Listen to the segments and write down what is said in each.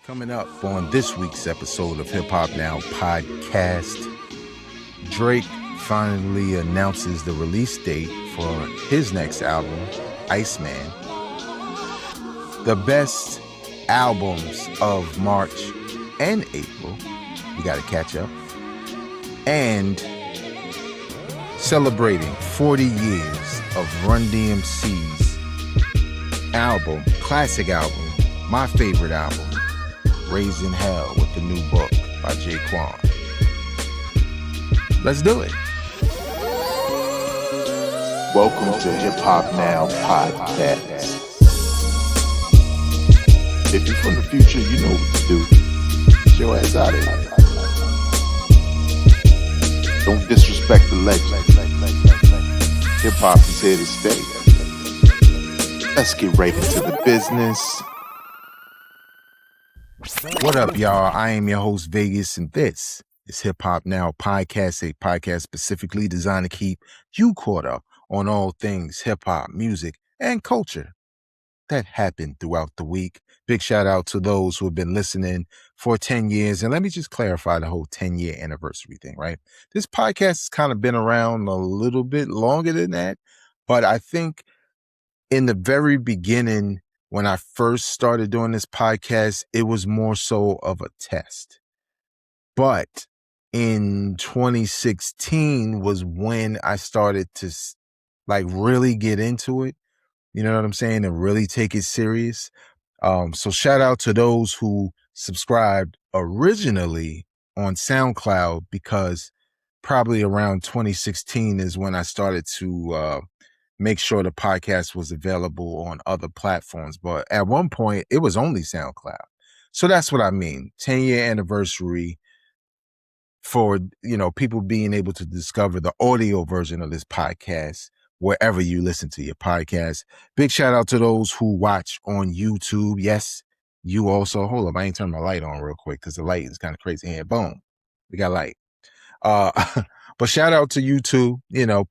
Coming up on this week's episode of Hip Hop Now podcast, Drake finally announces the release date for his next album, Iceman. The best albums of March and April, we got to catch up. And celebrating 40 years of Run DMC's album, classic album, my favorite album, Raising Hell, with the new book by Jaquan. Let's do it. Welcome to Hip Hop Now podcast. If you're from the future, you know what to do. Get your ass out of here. Don't disrespect the legend. Hip hop is here to stay. Let's get right into the business. What up, y'all? I am your host, Vegas, and this is Hip Hop Now podcast, a podcast specifically designed to keep you caught up on all things hip hop, music, and culture that happened throughout the week. Big shout out to those who have been listening for 10 years. And let me just clarify the whole 10-year anniversary thing, right? This podcast has kind of been around a little bit longer than that, but I think in the very beginning, when I first started doing this podcast, it was more so of a test. But in 2016 was when I started to really get into it. You know what I'm saying? And really take it serious. So shout out to those who subscribed originally on SoundCloud, because probably around 2016 is when I started to make sure the podcast was available on other platforms. But at one point, it was only SoundCloud. So that's what I mean. 10-year anniversary for, people being able to discover the audio version of this podcast wherever you listen to your podcast. Big shout out to those who watch on YouTube. Yes, you also. Hold up, I ain't turned my light on real quick because the light is kind of crazy here. Boom, we got light. But shout out to you too,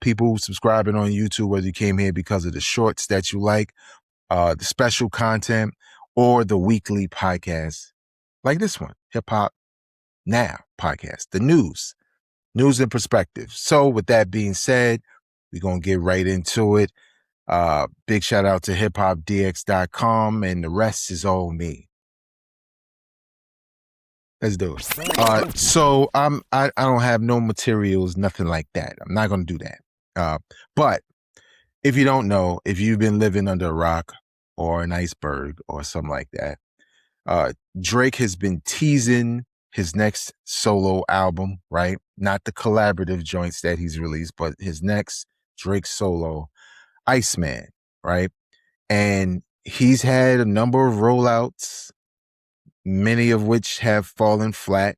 people subscribing on YouTube, whether you came here because of the shorts that you like, the special content, or the weekly podcast like this one, Hip Hop Now podcast, the news and perspective. So with that being said, we're going to get right into it. Big shout out to hiphopdx.com, and the rest is all me. Let's do it. So I don't have no materials, nothing like that. I'm not going to do that. But if you don't know, if you've been living under a rock or an iceberg or something like that, Drake has been teasing his next solo album, right? Not the collaborative joints that he's released, but his next Drake solo, Iceman, right? And he's had a number of rollouts, many of which have fallen flat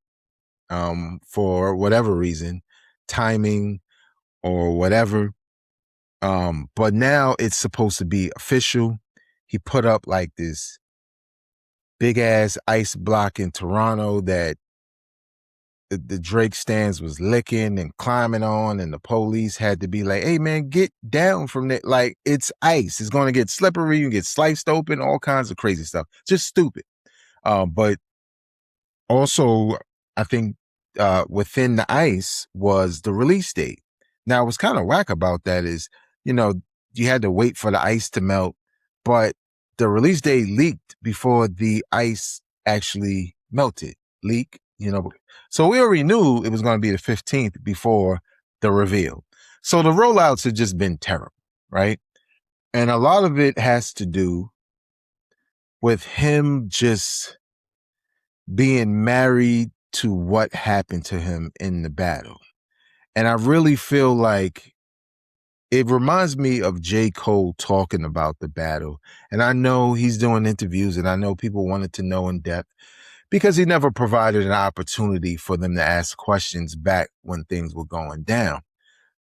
for whatever reason, timing or whatever. But now it's supposed to be official. He put up like this big ass ice block in Toronto that the Drake stands was licking and climbing on, and the police had to be like, hey man, get down from that. Like, it's ice. It's going to get slippery. You get sliced open, all kinds of crazy stuff. Just stupid. But also, I think within the ice was the release date. Now, what's kind of whack about that is, you had to wait for the ice to melt, but the release date leaked before the ice actually melted. So we already knew it was going to be the 15th before the reveal. So the rollouts have just been terrible, right? And a lot of it has to do with him just being married to what happened to him in the battle. And I really feel like it reminds me of J. Cole talking about the battle. And I know he's doing interviews, and I know people wanted to know in depth, because he never provided an opportunity for them to ask questions back when things were going down.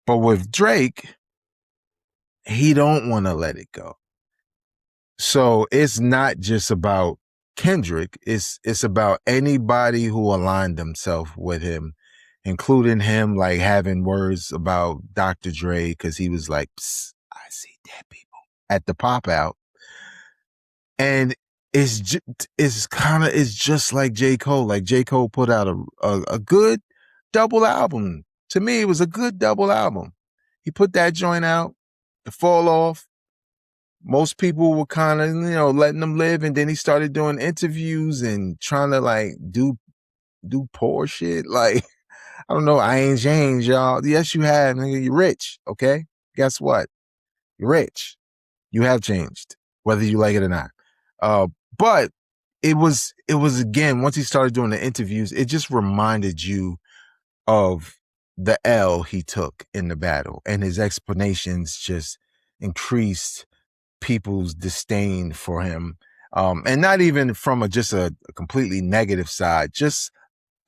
But with Drake, he don't want to let it go. So it's not just about Kendrick. It's about anybody who aligned themselves with him, including him like having words about Dr. Dre, because he was like, I see dead people at the pop out. And it's just like J. Cole. Like J. Cole put out a good double album. To me, it was a good double album. He put that joint out, the Fall Off. Most people were kind of, letting them live, and then he started doing interviews and trying to like do poor shit. Like, I don't know, I ain't changed, y'all. Yes, you have, nigga. You're rich, okay? Guess what? You're rich. You have changed, whether you like it or not. But it was again, once he started doing the interviews, it just reminded you of the L he took in the battle, and his explanations just increased people's disdain for him. And not even from a completely negative side, just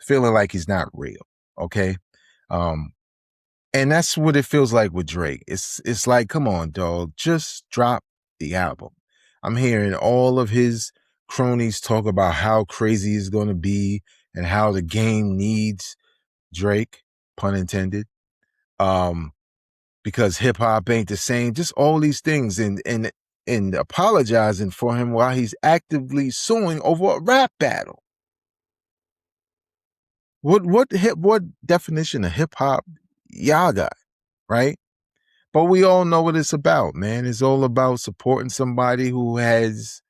feeling like he's not real. Okay. And that's what it feels like with Drake. It's like, come on, dog, just drop the album. I'm hearing all of his cronies talk about how crazy it's going to be and how the game needs Drake, pun intended. Because hip hop ain't the same, just all these things, and apologizing for him while he's actively suing over a rap battle. What definition of hip hop y'all got, right? But we all know what it's about, man. It's all about supporting somebody who has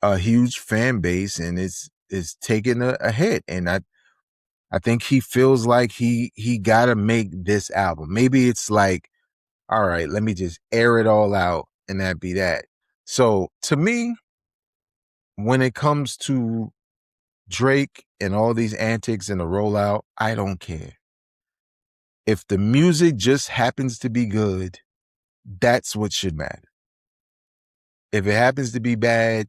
a huge fan base and is taking a hit. And I think he feels like he gotta make this album. Maybe it's like, all right, let me just air it all out and that be that. So to me, when it comes to Drake and all these antics and the rollout, I don't care. If the music just happens to be good, that's what should matter. If it happens to be bad,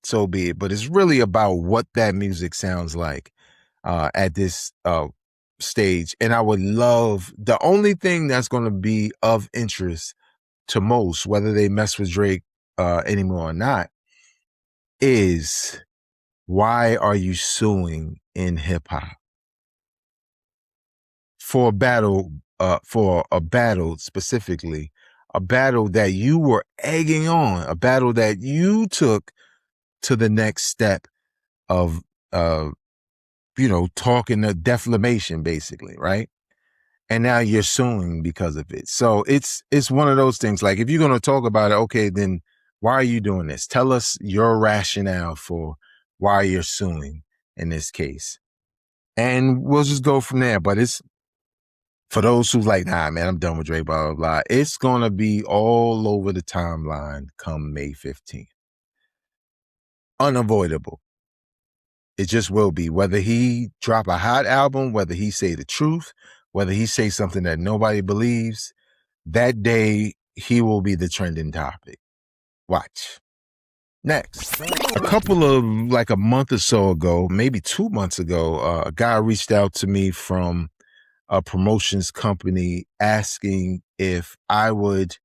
so be it. But it's really about what that music sounds like at this stage. And I would love, the only thing that's going to be of interest to most, whether they mess with Drake anymore or not, is why are you suing in hip hop for a battle specifically, a battle that you were egging on, a battle that you took to the next step of talking to defamation, basically, right? And now you're suing because of it. So it's one of those things. Like, if you're going to talk about it, okay, then why are you doing this? Tell us your rationale for why you're suing in this case. And we'll just go from there. But it's for those who's like, nah, man, I'm done with Drake, blah, blah, blah. It's going to be all over the timeline come May 15th. Unavoidable. It just will be. Whether he drop a hot album, whether he say the truth, whether he say something that nobody believes, that day he will be the trending topic. Watch. Next, a couple of, like a month or so ago, maybe 2 months ago, a guy reached out to me from a promotions company asking if I would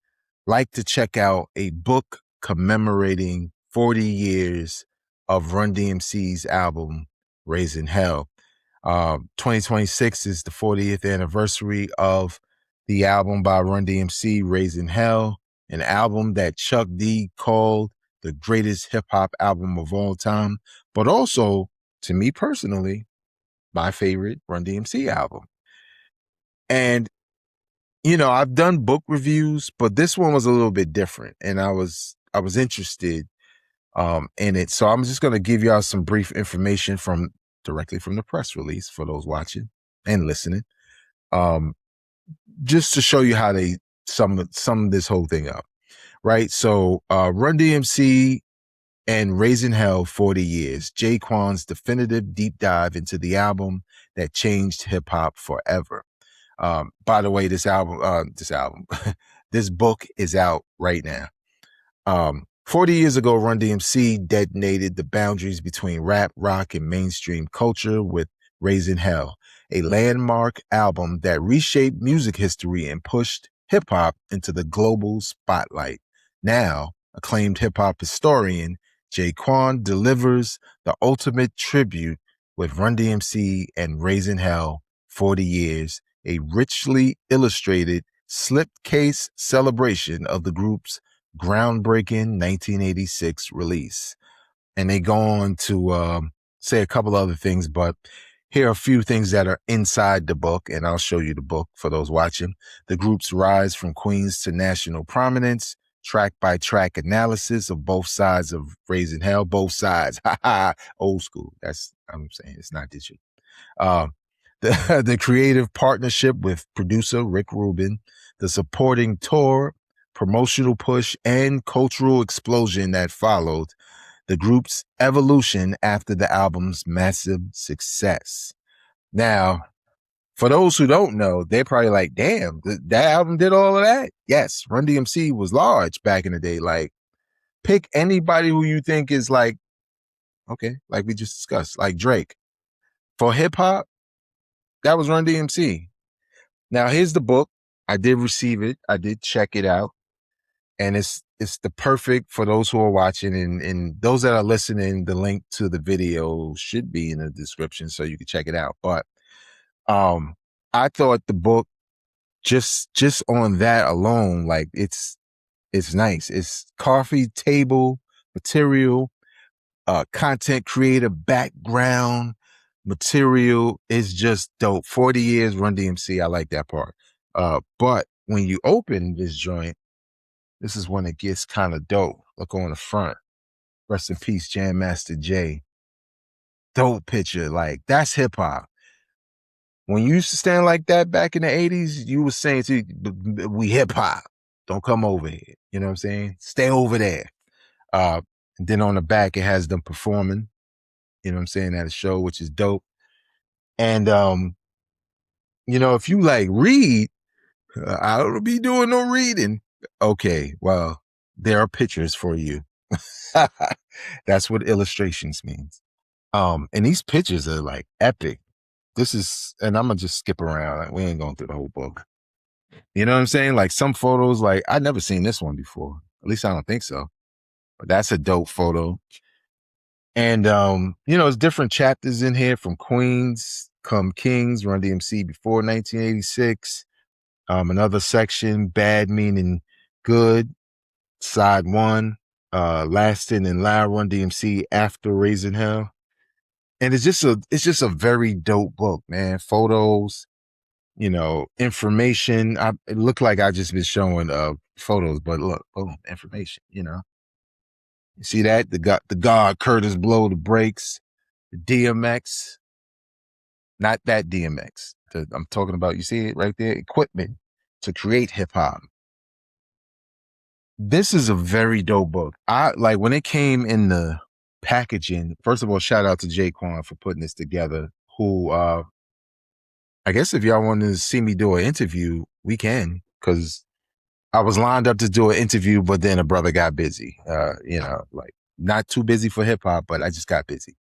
like to check out a book commemorating 40 years of Run DMC's album, Raising Hell. 2026 is the 40th anniversary of the album by Run DMC, Raising Hell, an album that Chuck D called the greatest hip hop album of all time, but also, to me personally, my favorite Run DMC album. And, I've done book reviews, but this one was a little bit different, and I was interested in it. So I'm just going to give y'all some brief information directly from the press release for those watching and listening, just to show you how they sum this whole thing up, right? So Run DMC and Raising Hell 40 Years, Jaquan's definitive deep dive into the album that changed hip hop forever. By the way, this book is out right now. 40 years ago, Run DMC detonated the boundaries between rap, rock, and mainstream culture with Raising Hell, a landmark album that reshaped music history and pushed hip hop into the global spotlight. Now, acclaimed hip hop historian Jaquan delivers the ultimate tribute with Run DMC and Raising Hell 40 Years, a richly illustrated slipcase celebration of the group's groundbreaking 1986 release. and they go on to say a couple other things, but here are a few things that are inside the book, and I'll show you the book for those watching. The group's rise from Queens to national prominence, track-by-track analysis of both sides of Raising Hell, both sides, old school. I'm saying, it's not digital. The creative partnership with producer Rick Rubin, the supporting tour, promotional push, and cultural explosion that followed, the group's evolution after the album's massive success. Now, for those who don't know, they're probably like, damn, that album did all of that? Yes, Run DMC was large back in the day. Like, pick anybody who you think is like, okay, like we just discussed, like Drake. For hip hop, that was Run DMC. Now, here's the book. I did receive it. I did check it out. And it's the perfect for those who are watching, and those that are listening, the link to the video should be in the description so you can check it out. But I thought the book, just on that alone, like it's nice. It's coffee table material, content creator background material is just dope. 40 years Run DMC. I like that part. But when you open this joint, this is when it gets kind of dope. Look on the front. Rest in peace, Jam Master Jay. Dope picture. Like, that's hip hop. When you used to stand like that back in the 80s, you was saying to you, we hip hop. Don't come over here. You know what I'm saying? Stay over there. And then on the back, it has them performing, you know what I'm saying, at a show, which is dope. And, you know, if you like read, I don't be doing no reading. Okay, well, there are pictures for you. That's what illustrations means. And these pictures are like epic. This is, and I'm gonna just skip around. Like, we ain't going through the whole book. You know what I'm saying? Like, some photos, like, I've never seen this one before. At least I don't think so. But that's a dope photo. And, you know, there's different chapters in here, from Queens, Come Kings, Run DMC before 1986. Another section, Bad Meaning Good, Side 1, Lasting and Loud, Run DMC after Raising Hell. And it's just a very dope book, man. Photos, you know, information. It looked like I just been showing photos, but look, boom, information, you know. You see that? The God Curtis Blow the Brakes, the DMX, not that DMX. I'm talking about, you see it right there? Equipment to create hip hop. This is a very dope book. I like when it came in the packaging. First of all, shout out to Jaquan for putting this together, who I guess if y'all want to see me do an interview, we can, because I was lined up to do an interview, but then a brother got busy. You know, like, not too busy for hip hop, but I just got busy.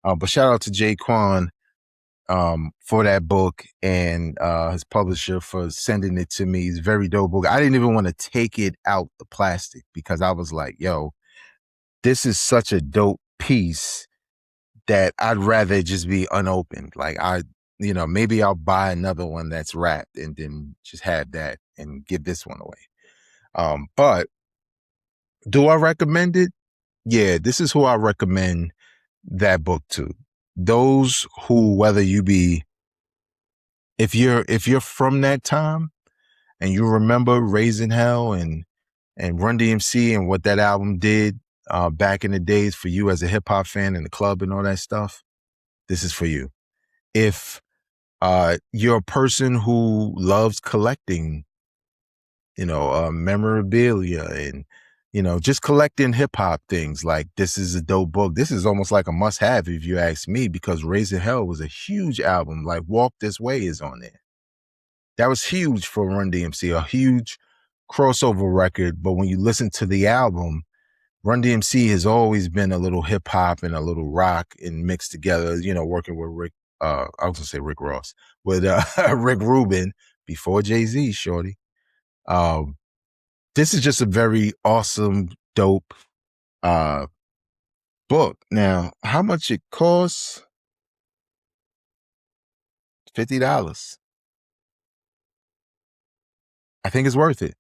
But shout out to Jaquan for that book, and his publisher for sending it to me. It's a very dope book. I didn't even want to take it out the plastic because I was like, yo, this is such a dope piece that I'd rather it just be unopened. Like, you know, maybe I'll buy another one that's wrapped and then just have that and give this one away. But do I recommend it? Yeah, this is who I recommend that book to. Those who, whether you be, if you're from that time and you remember Raising Hell and Run DMC and what that album did back in the days for you as a hip hop fan in the club and all that stuff, this is for you. If you're a person who loves collecting, you know, memorabilia and, you know, just collecting hip hop things, like, this is a dope book. This is almost like a must have if you ask me, because Raising Hell was a huge album. Like, Walk This Way is on there. That was huge for Run DMC, a huge crossover record. But when you listen to the album, Run DMC has always been a little hip hop and a little rock and mixed together, you know, working with Rick, I was gonna say Rick Ross, with Rick Rubin before Jay-Z, shorty. This is just a very awesome, dope book. Now, how much it costs? $50. I think it's worth it.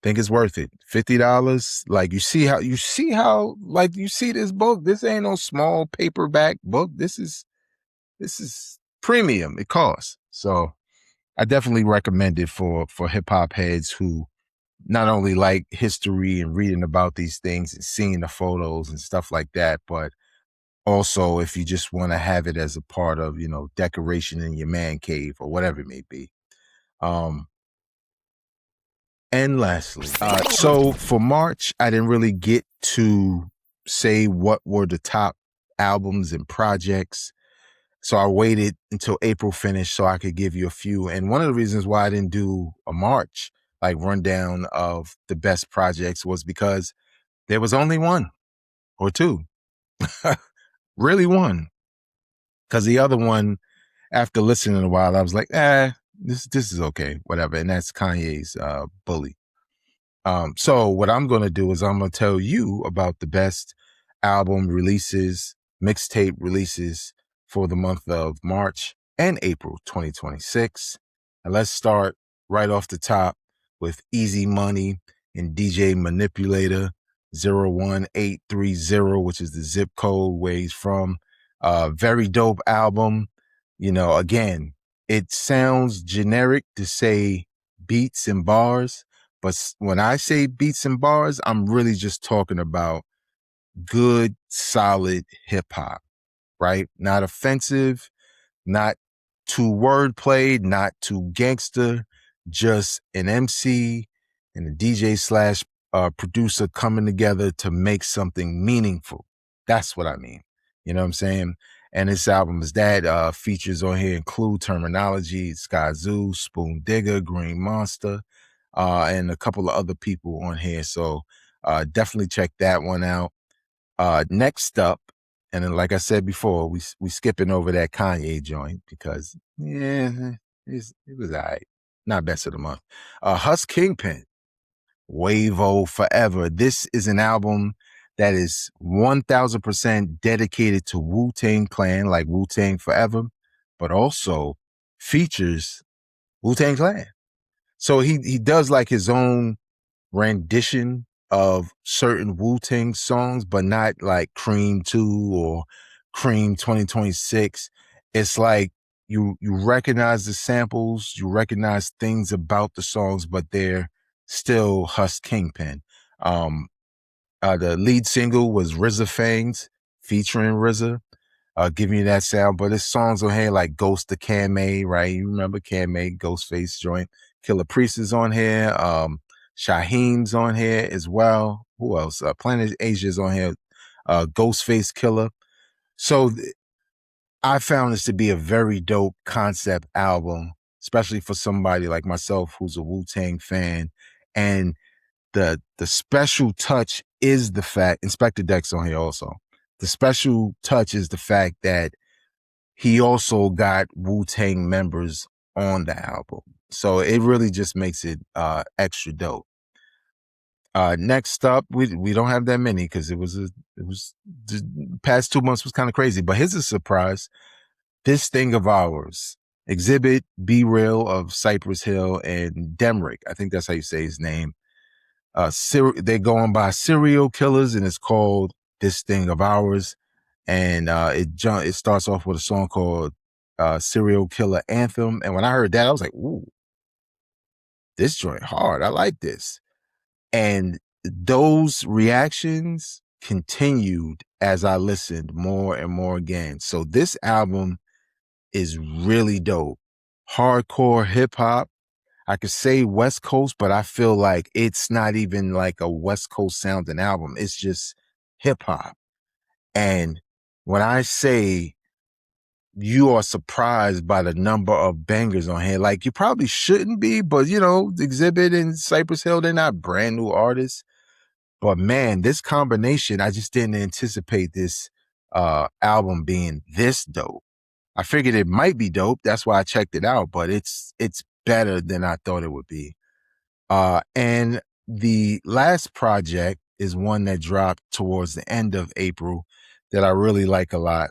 Think it's worth it. $50. Like you see how like you see this book. This ain't no small paperback book. This is premium. It costs. So I definitely recommend it for hip hop heads who not only like history and reading about these things and seeing the photos and stuff like that, but also if you just want to have it as a part of, decoration in your man cave or whatever it may be. And lastly, so for March, I didn't really get to say what were the top albums and projects. So I waited until April finished so I could give you a few. And one of the reasons why I didn't do a March like rundown of the best projects was because there was only one or two, really one. Because the other one, after listening a while, I was like, this is okay, whatever. And that's Kanye's Bully. So what I'm going to do is I'm going to tell you about the best album releases, mixtape releases for the month of March and April 2026. And let's start right off the top with Easy Money and DJ Manipulator 01830, which is the zip code where he's from. Very dope album. Again, it sounds generic to say beats and bars, but when I say beats and bars, I'm really just talking about good, solid hip hop, right? Not offensive, not too wordplay, not too gangster, just an MC and a DJ slash producer coming together to make something meaningful. That's what I mean. You know what I'm saying? And this album is that. Features on here include Terminology, Sky Zoo, Spoon Digger, Green Monster, and a couple of other people on here. So definitely check that one out. Next up, and then like I said before, we skipping over that Kanye joint because it was all right. Not best of the month. Hus Kingpin, Wave-O Forever. This is an album that is 1000% dedicated to Wu-Tang Clan, like Wu-Tang Forever, but also features Wu-Tang Clan. So he does like his own rendition of certain Wu-Tang songs, but not like Cream 2 or Cream 2026. It's like you recognize the samples, you recognize things about the songs, but they're still Hus Kingpin. The lead single was RZA Fangs featuring RZA, giving you that sound. But there's songs on here like Ghost of Camé, right? You remember Camé, Ghostface joint. Killer Priest is on here. Shaheem's on here as well. Who else? Planet Asia's on here. Ghostface Killer. So I found this to be a very dope concept album, especially for somebody like myself who's a Wu-Tang fan. And the special touch is the fact, Inspector Deck's on here also. The special touch is the fact that he also got Wu-Tang members on the album. So it really just makes it extra dope. Next up, we don't have that many because it was the past 2 months was kind of crazy. But here's a surprise: This Thing of Ours, Exhibit, Be Real of Cypress Hill, and Demrick. I think that's how you say his name. They're going by Serial Killers, and it's called This Thing of Ours. And it starts off with a song called Serial Killer Anthem. And when I heard that, I was like, ooh, this joint hard. I like this. And those reactions continued as I listened more and more again. So this album is really dope. Hardcore hip hop. I could say West Coast, but I feel like it's not even like a West Coast sounding album. It's just hip hop. And when I say you are surprised by the number of bangers on here, like you probably shouldn't be, but Exhibit and Cypress Hill, they're not brand new artists. But man, this combination, I just didn't anticipate this album being this dope. I figured it might be dope. That's why I checked it out, but it's better than I thought it would be. And the last project is one that dropped towards the end of April that I really like a lot.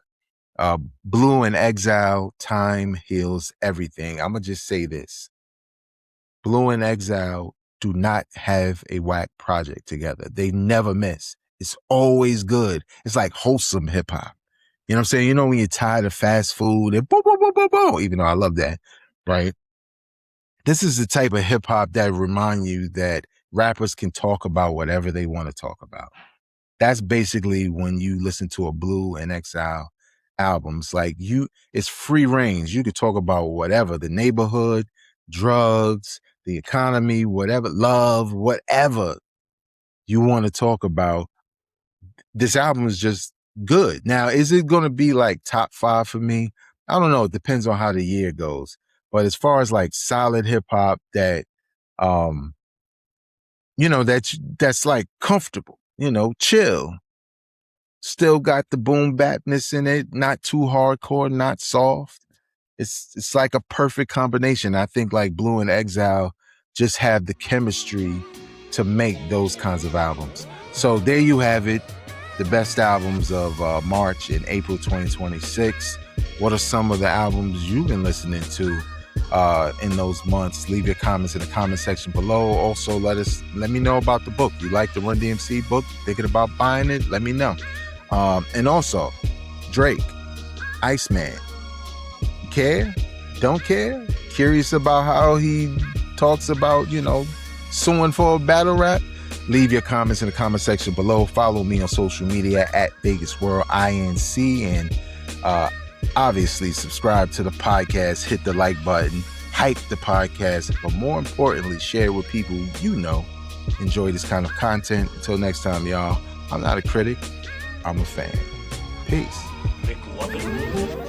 Blue in Exile, Time Heals Everything. I'm going to just say this. Blue in Exile do not have a whack project together. They never miss. It's always good. It's like wholesome hip hop. You know what I'm saying? You know, when you're tired of fast food and boom, boom, boom, boom, boom, even though I love that, right? This is the type of hip hop that remind you that rappers can talk about whatever they want to talk about. That's basically when you listen to a Blue and Exile albums. Like it's free range. You could talk about whatever, the neighborhood, drugs, the economy, whatever, love, whatever you want to talk about. This album is just good. Now, is it going to be like top 5 for me? I don't know. It depends on how the year goes. But as far as like solid hip hop that, you know, that's like comfortable, you know, chill. Still got the boom bapness in it, not too hardcore, not soft. It's like a perfect combination. I think like Blue and Exile just have the chemistry to make those kinds of albums. So there you have it. The best albums of March and April 2026. What are some of the albums you've been listening to in those months? Leave your comments in the comment section below. Also, let me know about the book. You like the Run DMC book? Thinking about buying it? Let me know. And also, Drake, Iceman. Care? Don't care? Curious about how he talks about, you know, suing for a battle rap? Leave your comments in the comment section below. Follow me on social media at Vegas World INC, and obviously subscribe to the podcast, hit the like button, hype the podcast, but more importantly, share with people you know enjoy this kind of content. Until next time, y'all, I'm not a critic, I'm a fan. Peace. McLovin.